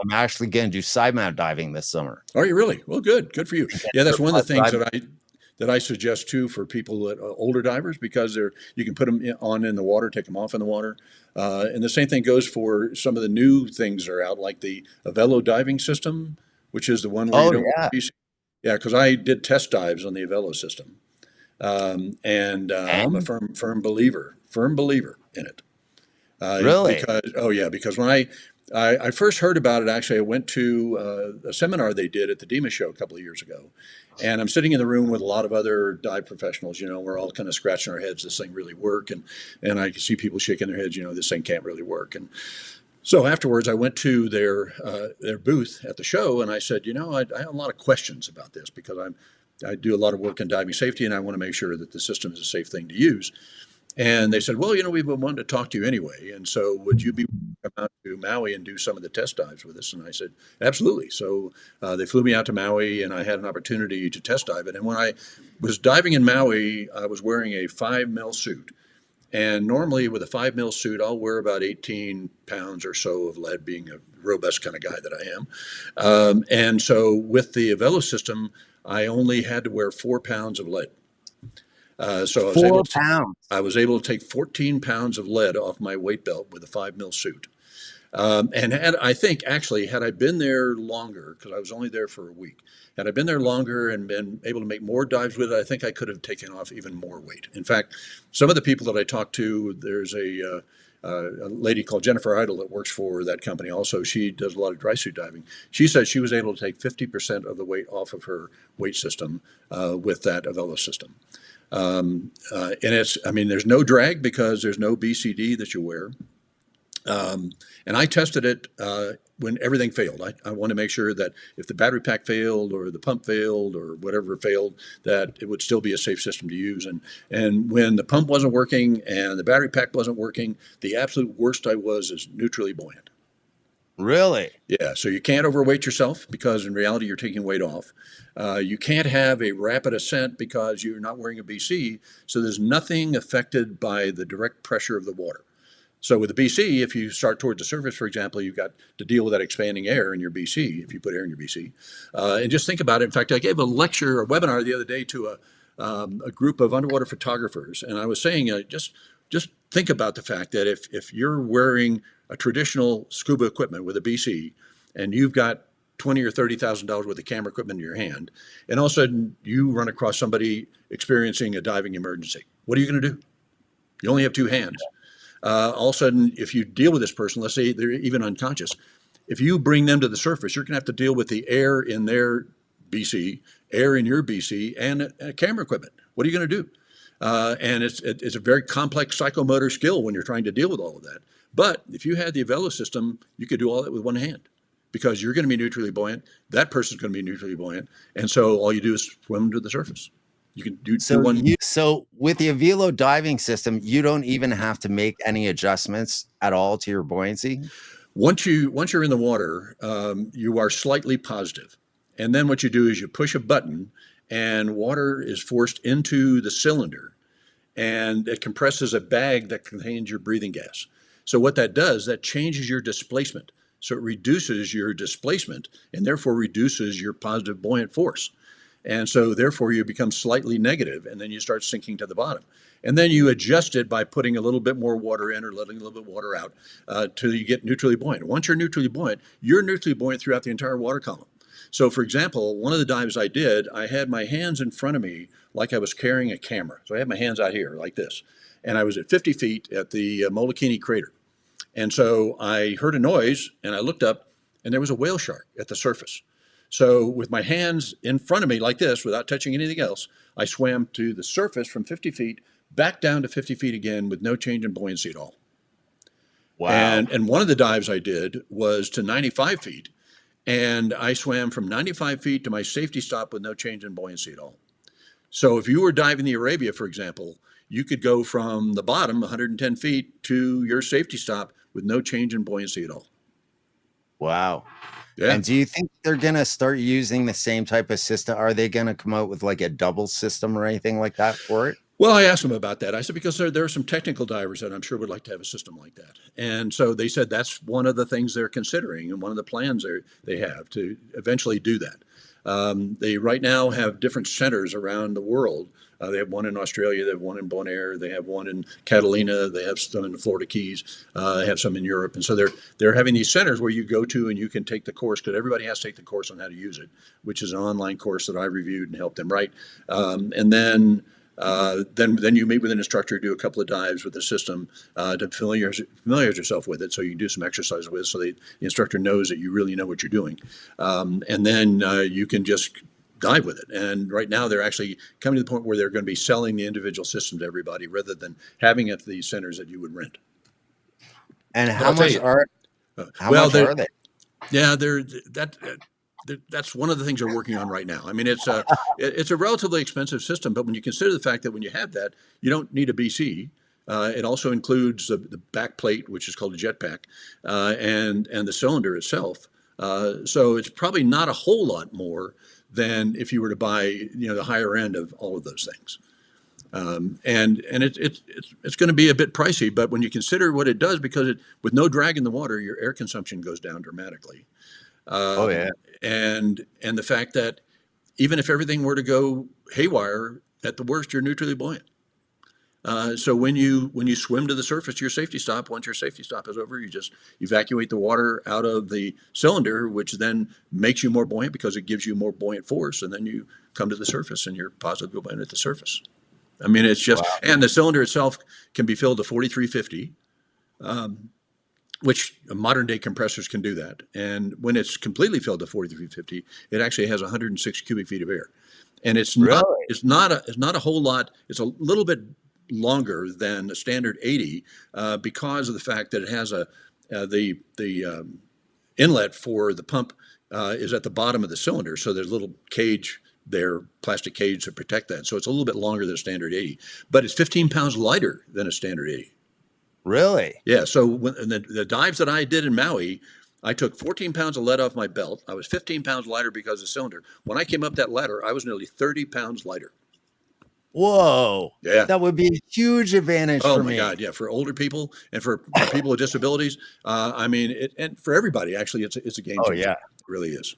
I'm actually going to do Sidemount diving this summer. Are you really? Well, good. Good for you. Again, Yeah, that's one of the surplus things dive. that I suggest too for people that older divers because you can put them on in the water, take them off in the water, and the same thing goes for some of the new things that are out like the Avelo diving system, which is the one where you Oh don't. yeah, Yeah, because I did test dives on the Avelo system, and I'm a and firm believer in it. really, Because oh yeah, because when I first heard about it, actually, I went to a seminar they did at the DEMA show a couple of years ago, and I'm sitting in the room with a lot of other dive professionals. You know, we're all kind of scratching our heads. This thing really work, and I can see people shaking their heads. You know, this thing can't really work. And so afterwards, I went to their booth at the show, and I said, you know, I have a lot of questions about this because I do a lot of work in diving safety, and I want to make sure that the system is a safe thing to use. And they said, well, you know, we've been wanting to talk to you anyway. And so would you be willing to come out to Maui and do some of the test dives with us? And I said, absolutely. So they flew me out to Maui and I had an opportunity to test dive it. And when I was diving in Maui, I was wearing a 5 mil suit. And normally with a 5 mil suit, I'll wear about 18 pounds or so of lead, being a robust kind of guy that I am. And so with the Avelo system, I only had to wear 4 pounds of lead. So four pounds. I was able to take 14 pounds of lead off my weight belt with a 5 mil suit. And I think actually, had I been there longer, because I was only there for a week, had I been there longer and been able to make more dives with it, I think I could have taken off even more weight. In fact, some of the people that I talked to, there's a lady called Jennifer Idle that works for that company also. She does a lot of dry suit diving. She said she was able to take 50% of the weight off of her weight system with that Avelo system. And I mean, there's no drag because there's no BCD that you wear. And I tested it when everything failed. I want to make sure that if the battery pack failed or the pump failed or whatever failed, that it would still be a safe system to use. And when the pump wasn't working and the battery pack wasn't working, the absolute worst I was is neutrally buoyant. Really? Yeah, so you can't overweight yourself because in reality you're taking weight off. You can't have a rapid ascent because you're not wearing a BC, so there's nothing affected by the direct pressure of the water. So with the BC, if you start towards the surface, for example, you've got to deal with that expanding air in your BC if you put air in your BC. And just think about it. In fact, I gave a lecture, a webinar the other day to a group of underwater photographers, and I was saying just think about the fact that if you're wearing a traditional scuba equipment with a BC, and you've got $20,000 or $30,000 worth of camera equipment in your hand, and all of a sudden you run across somebody experiencing a diving emergency, what are you going to do? You only have two hands. All of a sudden, if you deal with this person, let's say they're even unconscious, if you bring them to the surface, you're going to have to deal with the air in their BC, air in your BC, and camera equipment. What are you going to do? And it's a very complex psychomotor skill when you're trying to deal with all of that. But if you had the Avelo system, you could do all that with one hand because you're going to be neutrally buoyant. That person's going to be neutrally buoyant. And so all you do is swim to the surface. You can do one. So with the Avelo diving system, you don't even have to make any adjustments at all to your buoyancy. Once you're in the water, you are slightly positive. And then what you do is you push a button and water is forced into the cylinder and it compresses a bag that contains your breathing gas. So what that does, that changes your displacement. So it reduces your displacement and therefore reduces your positive buoyant force. And so therefore you become slightly negative and then you start sinking to the bottom. And then you adjust it by putting a little bit more water in or letting a little bit of water out till you get neutrally buoyant. Once you're neutrally buoyant throughout the entire water column. So for example, one of the dives I did, I had my hands in front of me like I was carrying a camera. So I had my hands out here like this. And I was at 50 feet at the Molokini crater. And so I heard a noise and I looked up and there was a whale shark at the surface. So with my hands in front of me like this, without touching anything else, I swam to the surface from 50 feet, back down to 50 feet again with no change in buoyancy at all. Wow. And one of the dives I did was to 95 feet. And I swam from 95 feet to my safety stop with no change in buoyancy at all. So if you were diving the Arabia, for example, you could go from the bottom 110 feet to your safety stop with no change in buoyancy at all. Wow. Yeah. And do you think they're going to start using the same type of system? Are they going to come out with like a double system or anything like that for it? Well, I asked them about that. I said, because there are some technical divers that I'm sure would like to have a system like that. And so they said that's one of the things they're considering and one of the plans they have to eventually do that. They right now have different centers around the world. They have one in Australia, they have one in Bonaire, they have one in Catalina, they have some in the Florida Keys, they have some in Europe. And so they're having these centers where you go to and you can take the course, because everybody has to take the course on how to use it, which is an online course that I reviewed and helped them write. And then you meet with an instructor, do a couple of dives with the system to familiarize yourself with it, so you can do some exercise with it, so the instructor knows that you really know what you're doing, and then you can just dive with it. And right now they're actually coming to the point where they're going to be selling the individual system to everybody rather than having it at the centers that you would rent. And But I'll tell you, how well, much are they? yeah, that's one of the things they're working on right now. I mean, it's a relatively expensive system, but when you consider the fact that when you have that, you don't need a BC. It also includes the back plate, which is called a jetpack, and the cylinder itself. So it's probably not a whole lot more than if you were to buy, the higher end of all of those things. And it's going to be a bit pricey, but when you consider what it does, because with no drag in the water, your air consumption goes down dramatically. Oh yeah. And the fact that even if everything were to go haywire, at the worst, you're neutrally buoyant. So when you swim to the surface, your safety stop, once your safety stop is over, you just evacuate the water out of the cylinder, which then makes you more buoyant because it gives you more buoyant force, and then you come to the surface and you're positively buoyant at the surface. I mean, it's just, Wow. and the cylinder itself can be filled to 4350, which modern day compressors can do that. And when it's completely filled to 4350, it actually has 106 cubic feet of air. And Really? it's not a whole lot. It's a little bit longer than a standard 80 because of the fact that it has the inlet for the pump is at the bottom of the cylinder. So there's a little cage there, plastic cage to protect that. So it's a little bit longer than a standard 80, but it's 15 pounds lighter than a standard 80. Really? Yeah. So when the dives that I did in Maui, I took 14 pounds of lead off my belt. I was 15 pounds lighter because of the cylinder. When I came up that ladder, I was nearly 30 pounds lighter. Whoa. Yeah. That would be a huge advantage Oh for my me. God. Yeah. For older people and for people with disabilities. I mean, and for everybody, actually, it's a game Oh changer. yeah. It really is.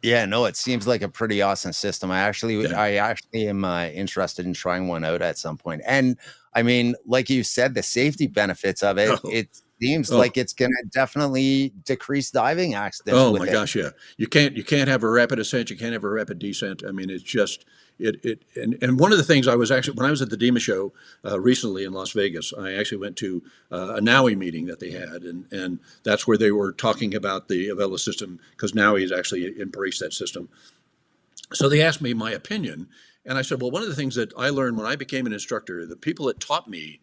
Yeah, no, it seems like a pretty awesome system. Yeah. I actually am interested in trying one out at some point. And I mean, like you said, the safety benefits of it, Oh, it seems oh, like it's going to definitely decrease diving accidents oh my with it. gosh. Yeah. You can't have a rapid ascent. You can't have a rapid descent. I mean, it's just, and one of the things I was actually, when I was at the DEMA show recently in Las Vegas, I actually went to a NAUI meeting that they had, and that's where they were talking about the Avelo system, because NAUI has actually embraced that system. So they asked me my opinion, and I said, well, one of the things that I learned when I became an instructor, the people that taught me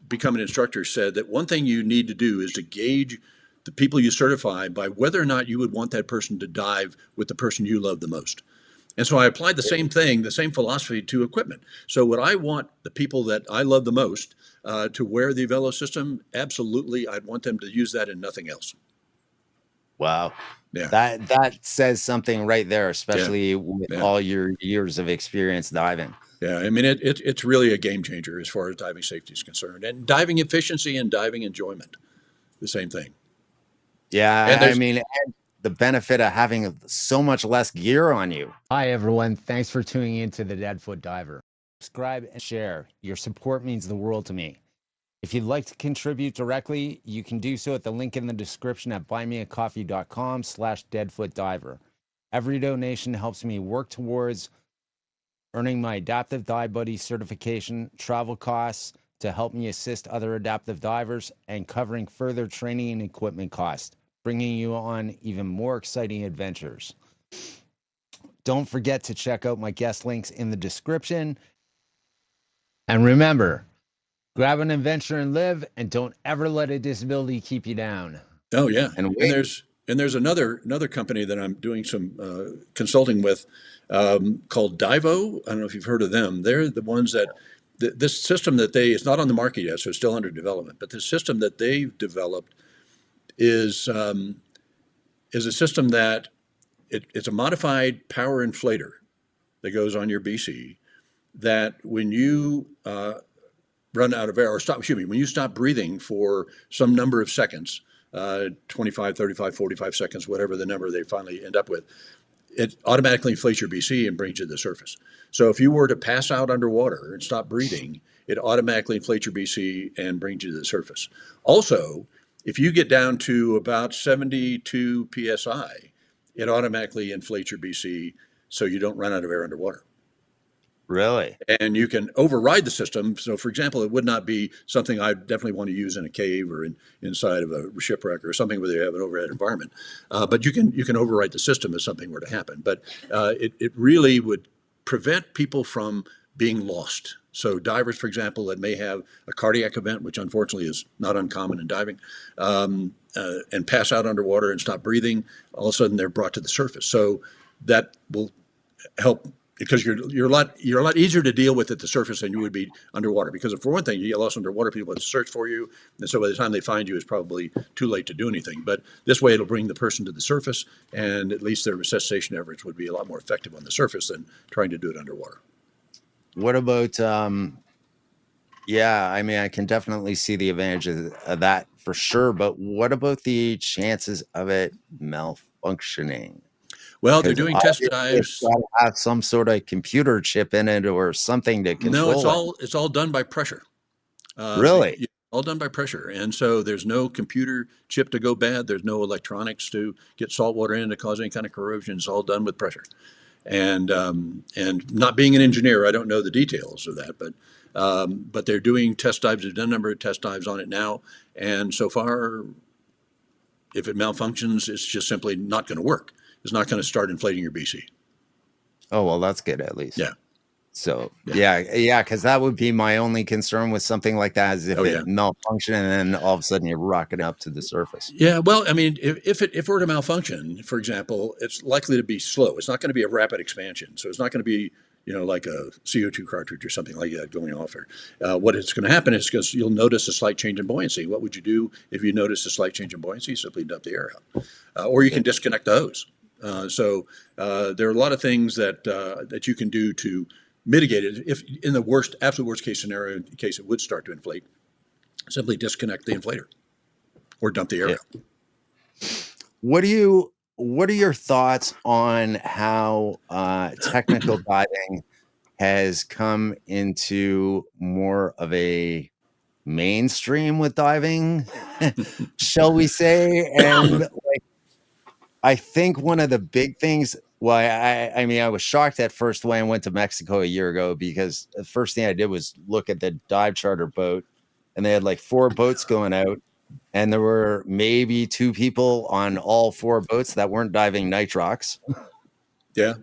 become an instructor said that one thing you need to do is to gauge the people you certify by whether or not you would want that person to dive with the person you love the most. And so I applied the same thing, the same philosophy to equipment. So would I want the people that I love the most to wear the Velo system? Absolutely. I'd want them to use that and nothing else. Wow. Yeah. That says something right there, Yeah. especially with Yeah. all your years of experience diving. Yeah. I mean, it's really a game changer as far as diving safety is concerned, and diving efficiency and diving enjoyment, the same thing. And Yeah, I there's, mean, and the benefit of having so much less gear on you. Hi, everyone. Thanks for tuning in to the Deadfoot Diver. Subscribe and share. Your support means the world to me. If you'd like to contribute directly, you can do so at the link in the description at buymeacoffee.com/deadfootdiver. Every donation helps me work towards earning my adaptive dive buddy certification, travel costs to help me assist other adaptive divers, and covering further training and equipment costs, bringing you on even more exciting adventures. Don't forget to check out my guest links in the description. And remember, grab an adventure and live, and don't ever let a disability keep you down. oh yeah. And And wait, there's another company that I'm doing some consulting with called Divo. I don't know if you've heard of them. They're the ones that this system that it's not on the market yet, so it's still under development. But the system that they've developed is is a system that it's a modified power inflator that goes on your BC, that when you run out of air, or stop, excuse me, when you stop breathing for some number of seconds, 25, 35, 45 seconds, whatever the number they finally end up with, it automatically inflates your BC and brings you to the surface. So if you were to pass out underwater and stop breathing, it automatically inflates your BC and brings you to the surface. Also, if you get down to about 72 psi, it automatically inflates your BC so you don't run out of air underwater. Really? And you can override the system. So, for example, it would not be something I definitely want to use in a cave or inside of a shipwreck or something where they have an overhead environment. But you can override the system if something were to happen. But it really would prevent people from being lost. So divers, for example, that may have a cardiac event, which unfortunately is not uncommon in diving, and pass out underwater and stop breathing, all of a sudden they're brought to the surface. So that will help because you're a lot easier to deal with at the surface than you would be underwater. Because for one thing, you get lost underwater, people have to search for you, and so by the time they find you, it's probably too late to do anything. But this way, it'll bring the person to the surface, and at least their resuscitation efforts would be a lot more effective on the surface than trying to do it underwater. What about yeah, I mean, I can definitely see the advantages of that for sure, but what about the chances of it malfunctioning? Well, they're Because doing test obviously it's dives. got to have some sort of computer chip in it or something to No, it's control it. all done by pressure. Really? All done by pressure, and so there's no computer chip to go bad. There's no electronics to get salt water in to cause any kind of corrosion. It's all done with pressure. And not being an engineer, I don't know the details of that, but they're doing test dives. They've done a number of test dives on it now, and so far, if it malfunctions, it's just simply not going to work. It's not going to start inflating your BC. Oh, well, that's good at least. Yeah, So yeah, yeah, because that would be my only concern with something like that is oh if yeah. it malfunctioned and then all of a sudden you're rocking up to the surface. Yeah, well, I mean, if it were to malfunction, for example, it's likely to be slow. It's not going to be a rapid expansion, so it's not going to be like a CO2 cartridge or something like that going off there. What is going to happen is because you'll notice a slight change in buoyancy. What would you do if you notice a slight change in buoyancy? Simply dump the air out, or you can disconnect the hose. So there are a lot of things that you can do to mitigate it. If in the absolute worst case scenario, in case it would start to inflate, simply disconnect the inflator or dump the air Yeah. out. What are your thoughts on how technical diving has come into more of a mainstream with diving, shall we say? And like, I think one of the big things, well, I mean, I was shocked at first when I went to Mexico a year ago because the first thing I did was look at the dive charter boat, and they had like 4 boats going out, and there were maybe 2 people on all 4 boats that weren't diving nitrox. Yeah.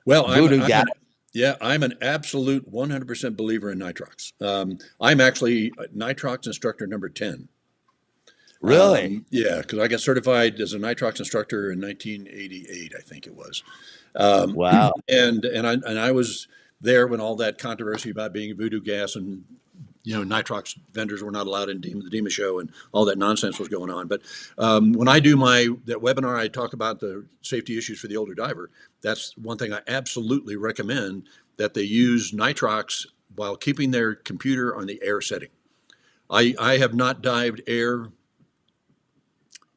Well, Voodoo gal. I'm an absolute 100% believer in nitrox. I'm actually nitrox instructor number 10. Really? Yeah, because I got certified as a nitrox instructor in 1988, I think it was. Um, Wow. and I was there when all that controversy about being voodoo gas and nitrox vendors were not allowed in the DEMA show and all that nonsense was going on. But when I do that webinar, I talk about the safety issues for the older diver. That's one thing I absolutely recommend, that they use nitrox while keeping their computer on the air setting. I have not dived air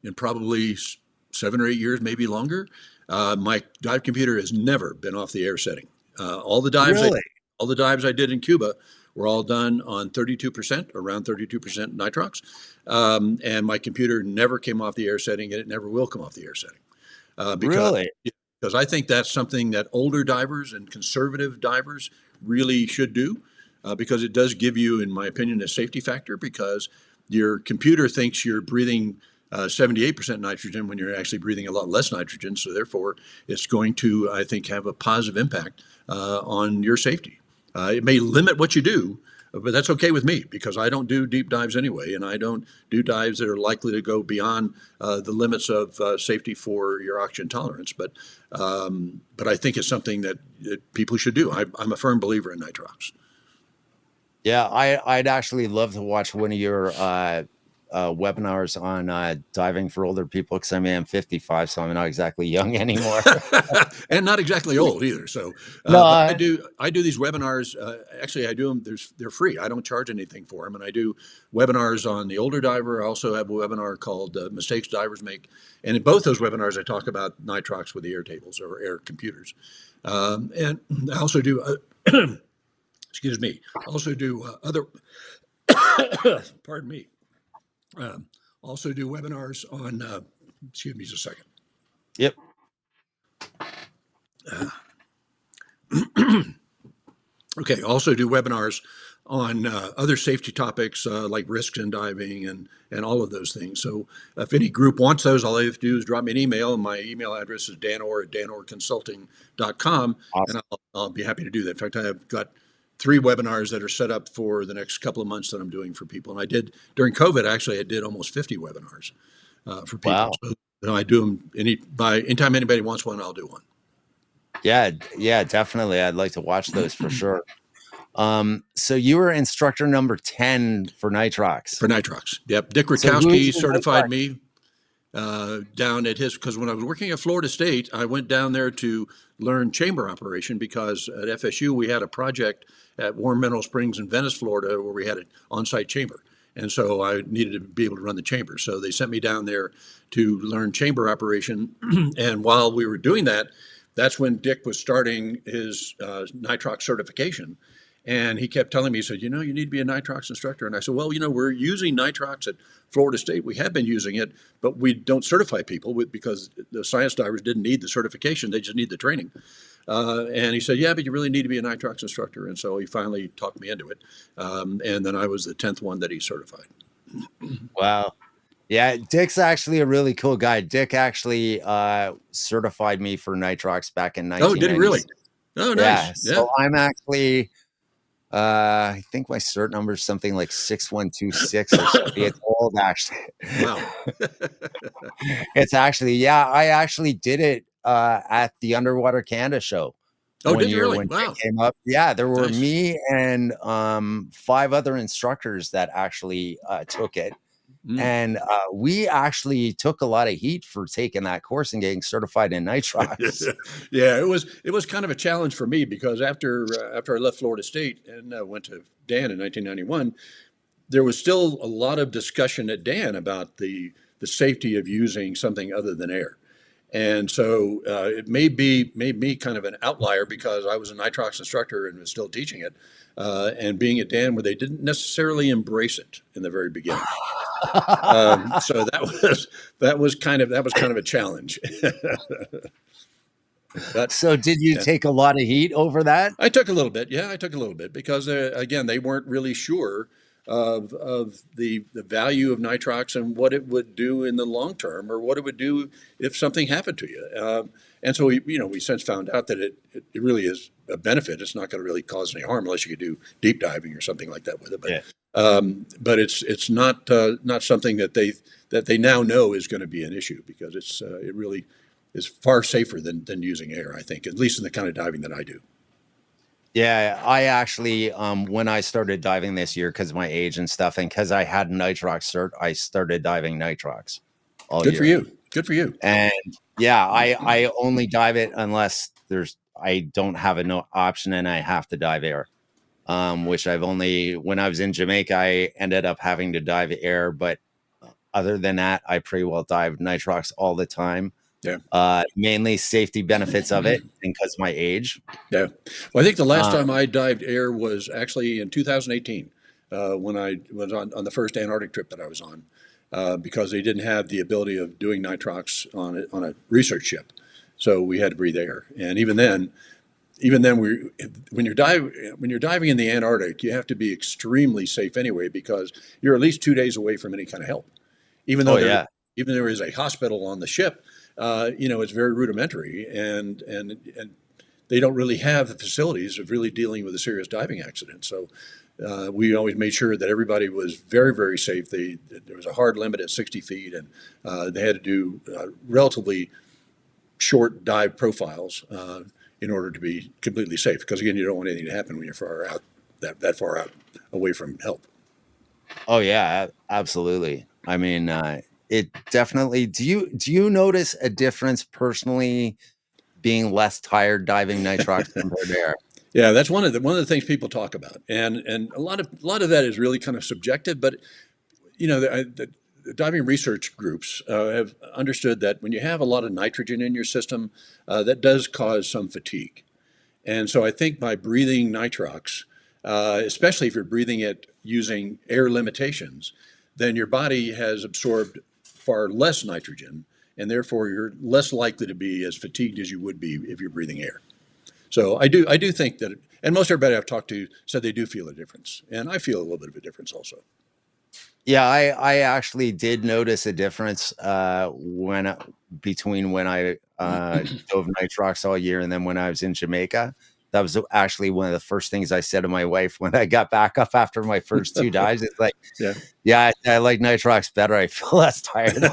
in probably 7 or 8 years, maybe longer. My dive computer has never been off the air setting. All the dives Really? all the dives I did in Cuba were all done on 32%, around 32% nitrox. And my computer never came off the air setting, and it never will come off the air setting. Because Really? I think that's something that older divers and conservative divers really should do, because it does give you, in my opinion, a safety factor, because your computer thinks you're breathing 78% nitrogen when you're actually breathing a lot less nitrogen. So therefore, it's going to, I think, have a positive impact on your safety. It may limit what you do, but that's okay with me because I don't do deep dives anyway, and I don't do dives that are likely to go beyond the limits of safety for your oxygen tolerance. But I think it's something that people should do. I'm a firm believer in nitrox. Yeah, I'd actually love to watch one of your webinars on diving for older people because I mean I'm 55, so I'm not exactly young anymore. And not exactly old either. So, No, but I do these webinars. Actually, I do them. They're free. I don't charge anything for them, and I do webinars on the older diver. I also have a webinar called "Mistakes Divers Make," and in both those webinars, I talk about nitrox with the air tables or air computers, and I also do. Excuse me. Also do other. Pardon me. Um, Also do webinars on. Excuse me just a second. yep. Okay, also do webinars on other safety topics like risks in diving and all of those things. So if any group wants those, all they have to do is drop me an email. My email address is danor@danorconsulting.com, and Awesome. I'll be happy to do that. In fact, I've got 3 webinars that are set up for the next couple of months that I'm doing for people. And I did, during COVID, actually, I did almost 50 webinars for people. Wow. So I do them anytime anybody wants one, I'll do one. Yeah, yeah, definitely. I'd like to watch those for sure. So you were instructor number 10 for Nitrox. For Nitrox. Yep. Dick So who is Rutkowski your certified Nitrox? me down at his, because when I was working at Florida State, I went down there to learn chamber operation because at FSU we had a project at Warm Mineral Springs in Venice, Florida, where we had an on-site chamber. And so I needed to be able to run the chamber. So they sent me down there to learn chamber operation. And while we were doing that, that's when Dick was starting his nitrox certification. And he kept telling me, he said, you need to be a nitrox instructor. And I said, well, we're using nitrox at Florida State. We have been using it, but we don't certify people because the science divers didn't need the certification. They just need the training. And he said, yeah, but you really need to be a nitrox instructor. And so he finally talked me into it. And then I was the 10th one that he certified. Wow. Yeah, Dick's actually a really cool guy. Dick actually certified me for Nitrox back in Oh, did he really? 1996. Oh, Yeah, nice. Yeah. so I'm actually I think my cert number is something like 6126 or something. It's old actually. Wow. It's actually, yeah, I actually did it at the Underwater Canada show Oh, one did you year really? when Dick Wow. came up. Yeah, there were Nice. me and 5 other instructors that actually took it. Mm. And we actually took a lot of heat for taking that course and getting certified in Nitrox. Yeah, it was kind of a challenge for me because after I left Florida State and went to Dan in 1991, there was still a lot of discussion at Dan about the safety of using something other than air. And so it made me kind of an outlier because I was a nitrox instructor and was still teaching it, and being at Dan where they didn't necessarily embrace it in the very beginning. So that was kind of a challenge. But So did you yeah. take a lot of heat over that? I took a little bit. Yeah, I took a little bit because again, they weren't really sure of the value of nitrox and what it would do in the long term, or what it would do if something happened to you. And so we since found out that it really is a benefit. It's not going to really cause any harm unless you could do deep diving or something like that with it. Yeah. But it's not something that they now know is going to be an issue because it really is far safer than using air. I think, at least in the kind of diving that I do. Yeah, I actually, when I started diving this year, because of my age and stuff, and because I had nitrox cert, I started diving nitrox all Good for year. you. Good for you. And yeah, I only dive it unless I don't have a no option and I have to dive air. Which I've only when I was in Jamaica, I ended up having to dive air, but other than that, I pretty well dive nitrox all the time. Yeah. Mainly safety benefits of it and because my age. Yeah. Well, I think the last Um, time I dived air was actually in 2018 when I was on the first Antarctic trip that I was on because they didn't have the ability of doing nitrox on a research ship. So we had to breathe air. And even then, when you're diving in the Antarctic, you have to be extremely safe anyway because you're at least 2 days away from any kind of help. Even though oh there yeah. even though there is a hospital on the ship, it's very rudimentary and they don't really have the facilities of really dealing with a serious diving accident. So we always made sure that everybody was very, very safe. There was a hard limit at 60 feet, and they had to do relatively short dive profiles in order to be completely safe. Because again, you don't want anything to happen when you're that far out away from help. Oh yeah, absolutely. I mean, it definitely. Do you notice a difference personally being less tired diving nitrox compared to air? Yeah, that's one of the things people talk about, and a lot of that is really kind of subjective. But the diving research groups have understood that when you have a lot of nitrogen in your system, that does cause some fatigue. And so I think by breathing nitrox, especially if you're breathing it using air limitations, then your body has absorbed far less nitrogen, and therefore you're less likely to be as fatigued as you would be if you're breathing air. So I do think that, and most everybody I've talked to said they do feel a difference, and I feel a little bit of a difference also. Yeah, I actually did notice a difference between when I dove nitrox all year and then when I was in Jamaica. That was actually one of the first things I said to my wife when I got back up after my first two dives. It's like, Yeah. yeah, I like nitrox better. I feel less tired.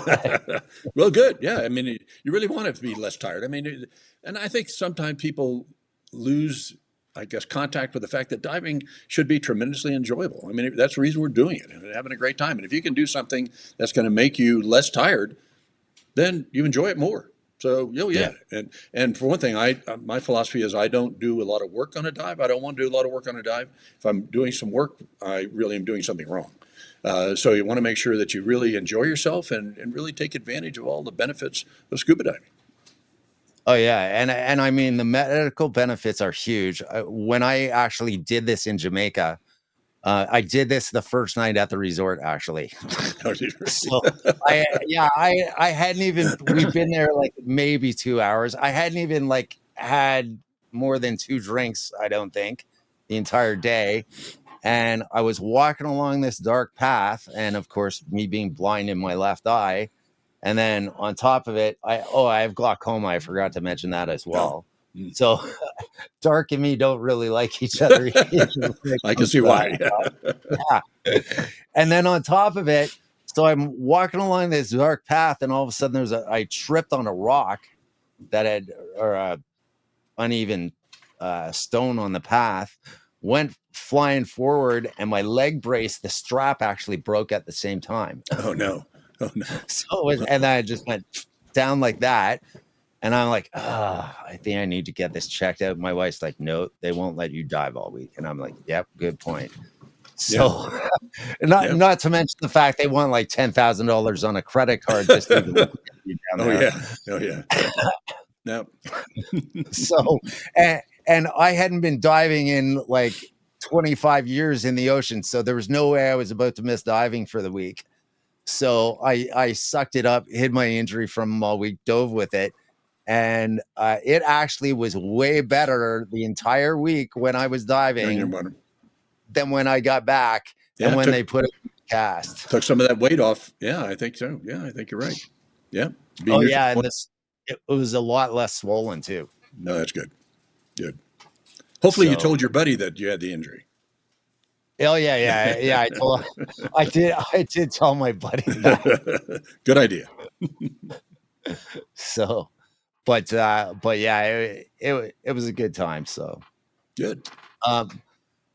Well, good. Yeah. I mean, you really want it to be less tired. I mean, and I think sometimes people lose, I guess, contact with the fact that diving should be tremendously enjoyable. I mean, that's the reason we're doing it and having a great time. And if you can do something that's going to make you less tired, then you enjoy it more. So, oh Yeah. yeah, and for one thing, I my philosophy is I don't do a lot of work on a dive. I don't want to do a lot of work on a dive. If I'm doing some work, I really am doing something wrong. So you want to make sure that you really enjoy yourself and really take advantage of all the benefits of scuba diving. Oh yeah, and I mean the medical benefits are huge. When I actually did this in Jamaica, I did this the first night at the resort actually. So I hadn't even we've been there like maybe 2 hours. I hadn't even like had more than 2 drinks, I don't think, the entire day. And I was walking along this dark path, and of course, me being blind in my left eye. And then on top of it, I have glaucoma. I forgot to mention that as No. well. So dark and me don't really like each other when it I can comes see to that. why. Yeah. And then on top of it, so I'm walking along this dark path, and all of a sudden I tripped on a rock that had or a uneven stone on the path, went flying forward, and my leg brace, the strap actually broke at the same time. Oh no. Oh no. And then I just went down like that. And I'm like, I think I need to get this checked out. My wife's like, no, they won't let you dive all week. And I'm like, yep, good point. Yeah. So not Yeah. not to mention the fact they want like $10,000 on a credit card just to even get you down Oh there. yeah. Oh yeah. No. So and I hadn't been diving in like 25 years in the ocean. So there was no way I was about to miss diving for the week. So I sucked it up, hid my injury from 'em all week, dove with it, and it actually was way better the entire week when I was You're diving wondering. than when I got back and Yeah. when Took they put it in the cast. took some of that weight off. Yeah, I think so. Yeah, I think you're right. Yeah. Being Oh neutral. yeah, and it was a lot less swollen too. No, that's good. Good. Hopefully, you So told your buddy that you had the injury. oh yeah. I did tell my buddy that. Good idea. So but yeah, it was a good time. Good. Um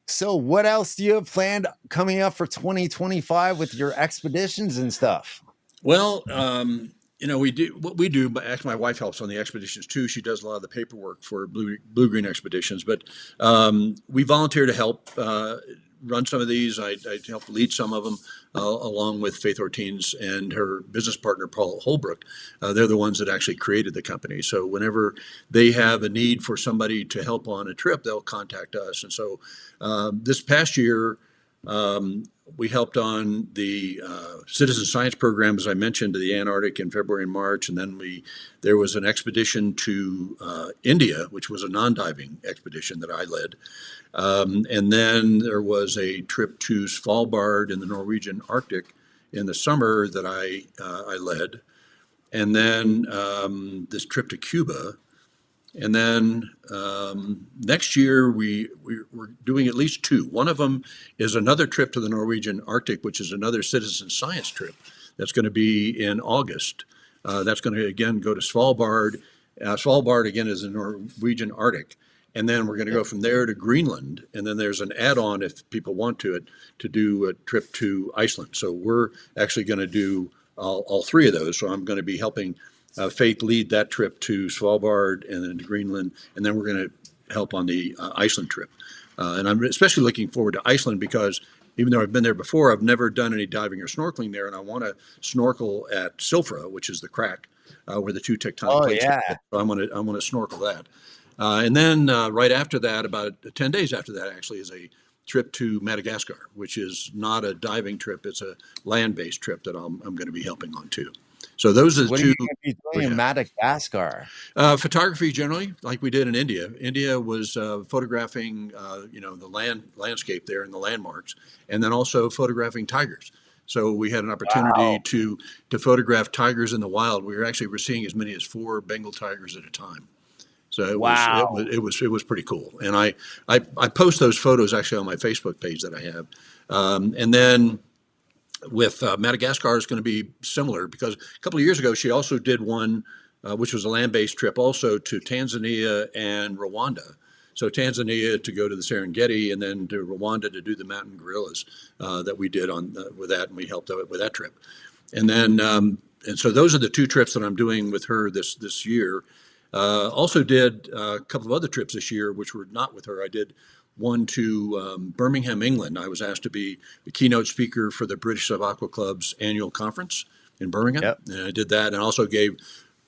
So what else do you have planned coming up for 2025 with your expeditions and stuff? Well, we do what we do. But actually, my wife helps on the expeditions too. She does a lot of the paperwork for blue green expeditions. But we volunteer to help run some of these. I help lead some of them along with Faith Ortiz and her business partner Paul Holbrook. They're the ones that actually created the company. So whenever they have a need for somebody to help on a trip, they'll contact us. And so this past year. Um, we helped on the citizen science program, as I mentioned, to the Antarctic in February and March, and then there was an expedition to India, which was a non-diving expedition that I led, and then there was a trip to Svalbard in the Norwegian Arctic in the summer that I led, and then this trip to Cuba. And then next year, we're doing at least two. One of them is another trip to the Norwegian Arctic, which is another citizen science trip that's going to be in August. That's going to, again, go to Svalbard. Svalbard, again, is the Norwegian Arctic. and then we're going to go from there to Greenland, and then there's an add-on if people want to do a trip to Iceland. So we're actually going to do all three of those. So I'm going to be helping Faith lead that trip to Svalbard and then to Greenland, and then we're going to help on the Iceland trip. And I'm especially looking forward to Iceland because even though I've been there before, I've never done any diving or snorkeling there, and I want to snorkel at Silfra, which is the crack where the two tectonic Oh plates yeah. hit. So I'm going to snorkel that. And then right after that, about 10 days after that, actually, is a trip to Madagascar, which is not a diving trip. It's a land-based trip that I'm going to be helping on too. So those are the What are two you going to be we doing in have. Madagascar? Photography generally, like we did in India. India was photographing, the landscape there and the landmarks, and then also photographing tigers. So we had an opportunity Wow. to photograph tigers in the wild. We're seeing as many as 4 Bengal tigers at a time. So Wow. it was pretty cool. And I post those photos actually on my Facebook page that I have. And then with Madagascar is going to be similar because a couple of years ago she also did one, which was a land-based trip, also to Tanzania and Rwanda. So Tanzania to go to the Serengeti, and then to Rwanda to do the mountain gorillas that we did on with that, and we helped out with that trip. And then and so those are the two trips that I'm doing with her this year. Also did a couple of other trips this year, which were not with her. I did one to Birmingham, England. I was asked to be the keynote speaker for the British Sub-Aqua Club's annual conference in Birmingham, Yep. and I did that, and also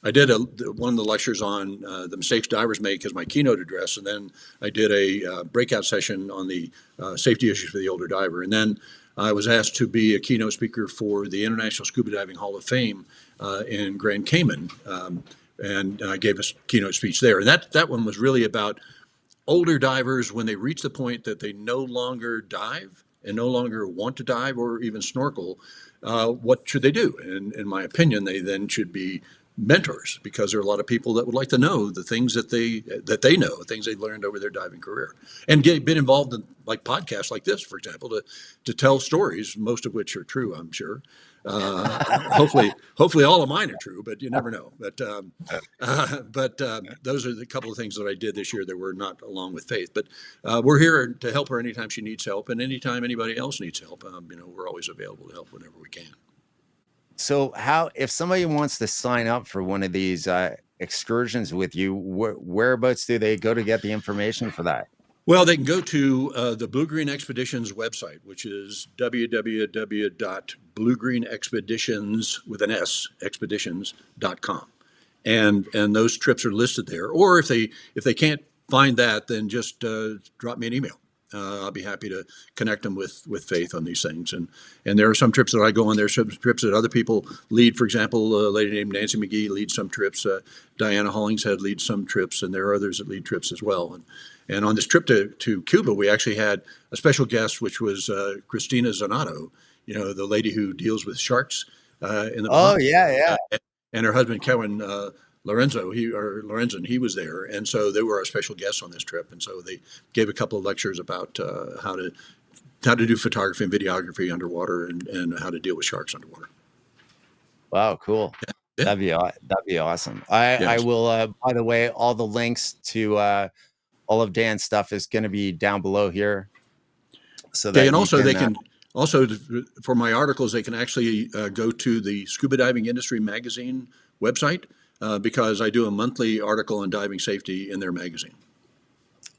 I did one of the lectures on the mistakes divers make as my keynote address, and then I did a breakout session on the safety issues for the older diver, and then I was asked to be a keynote speaker for the International Scuba Diving Hall of Fame in Grand Cayman. And I gave a keynote speech there. And that one was really about older divers when they reach the point that they no longer dive and no longer want to dive or even snorkel. What should they do? And in my opinion, they then should be mentors because there are a lot of people that would like to know the things that they know, things they've learned over their diving career, and been involved in like podcasts like this, for example, to tell stories, most of which are true, I'm sure. Hopefully all of mine are true, but you never know. But those are the couple of things that I did this year that were not along with Faith. But we're here to help her anytime she needs help, and anytime anybody else needs help. We're always available to help whenever we can. So if somebody wants to sign up for one of these excursions with you, whereabouts do they go to get the information for that? Well, they can go to the Blue Green Expeditions website, which is www.bluegreenexpeditions with an S expeditions.com, and those trips are listed there. Or if they can't find that, then just drop me an email. I'll be happy to connect them with Faith on these things. And there are some trips that I go on. There's some trips that other people lead. For example, a lady named Nancy McGee leads some trips. Diana Hollingshead leads some trips, and there are others that lead trips as well. And on this trip to Cuba, we actually had a special guest, which was Christina Zanato, the lady who deals with sharks in the Oh Bahamas. yeah. And her husband, Kevin Lorenzen, he was there. And so they were our special guests on this trip. And so they gave a couple of lectures about how to do photography and videography underwater and how to deal with sharks underwater. Wow, cool. Yeah. That'd be awesome. I Yes. will. By the way, all the links to all of Dan's stuff is going to be down below here, so Okay, that and you also they can. can also for my articles they can actually go to the Scuba Diving Industry Magazine website because I do a monthly article on diving safety in their magazine.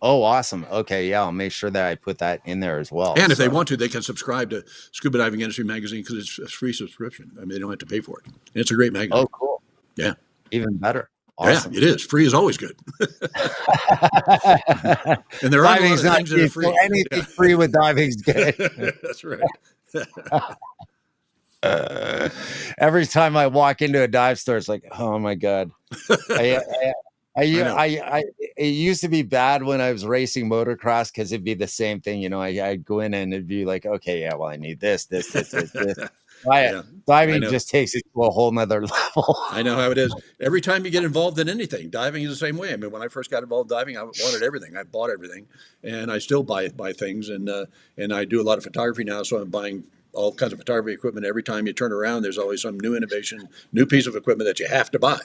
Oh, awesome. Okay, yeah, I'll make sure that I put that in there as well. And if they So, want to, they can subscribe to Scuba Diving Industry Magazine because it's a free subscription. I mean, they don't have to pay for it. And it's a great magazine. oh, cool. Yeah. Even better. Yeah, Awesome. it is. Free is always good. And there aren't a lot Diving's of not things that are cheap, so free. anything Yeah. free with diving's good. That's right. Every time I walk into a dive store, it's like, oh my god. I, I, know. it used to be bad when I was racing motocross because it'd be the same thing. I'd go in and it'd be like, okay, yeah, well, I need this. Yeah, I Diving know. just takes it to a whole nother level. I know how it is. Every time you get involved in anything, diving is the same way. I mean, when I first got involved in diving, I wanted everything. I bought everything, and I still buy things. And I do a lot of photography now, so I'm buying all kinds of photography equipment. Every time you turn around, there's always some new innovation, new piece of equipment that you have to buy.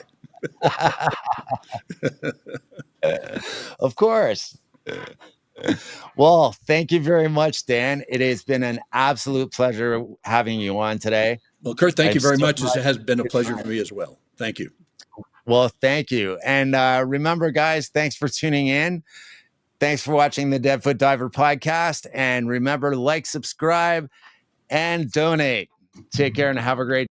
Of course. Well, thank you very much, Dan. It has been an absolute pleasure having you on today. Well, Kurt, thank I'm you very so much. It glad has you been a took the pleasure time. for me as well. Thank you. Well, thank you. And remember, guys, thanks for tuning in. Thanks for watching the Deadfoot Diver podcast. And remember to like, subscribe, and donate. Take care and have a great